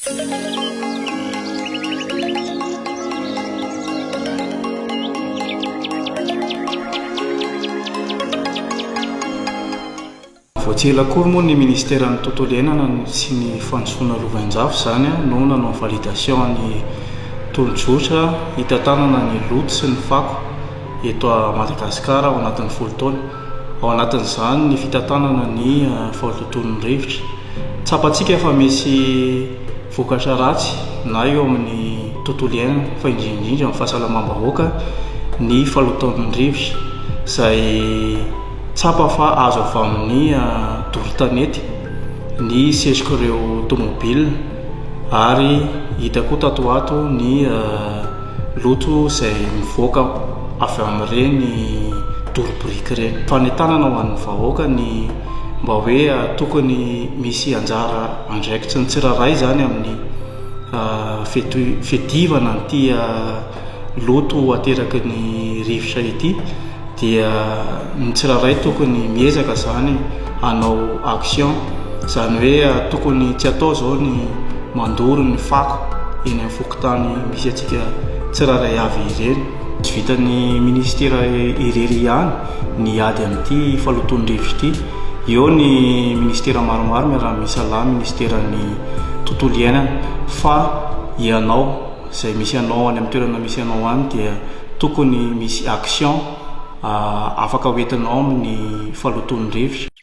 Voatselakory moa ny ministèran'ny tontolo iainana sy ny fandrosoana rovanjavy zany no nanao validation ny tolonjotra hitantanana ny loto sy ny fako eto a Madagasikara ao anatin'ny folo taona. Ao anatin'izany ny fitantanana ny fahalalotolon'ny rivotra. Tsapantsika fa misy vokatra ratsy na eo amin'ny tontolo iainana fa indrindra amin'ny fahasalamam-bahoaka ny fahaloton'ny rivotra izay tsapa fa azo avy amin'ny doro-tanety ny sezik'ireo tomobile ary hita koa tato ato ny loto izay mivoaka avy amin'ireny doro-brika ireny. Fanentanana ho an'ny vahoaka ny mba hoe tokony misy anjara andraikitsy ny tsiraray zany amin'ny fedivana an'ity loto ateraky ny rivotra ity, dia ny tsiraray tokony miezaka zany hanao action, zany hoe tokony tsy atao zao ny mandoro ny fako eny amin'ny fokontany misy atsika tsiraray avy ireny. Tsy vitan'ny ministera irery ihany ny ady amin'ity fahaloton'ny rivotra ity, eo ny ministera maromaro miara-misalahy ministeran'ny tontolo iainana, fa ianao izay misy anao any amin'ny toerana misy anao any dia tokony misy action afaka hoentinao amin'ny fahaloton'ny rivotra.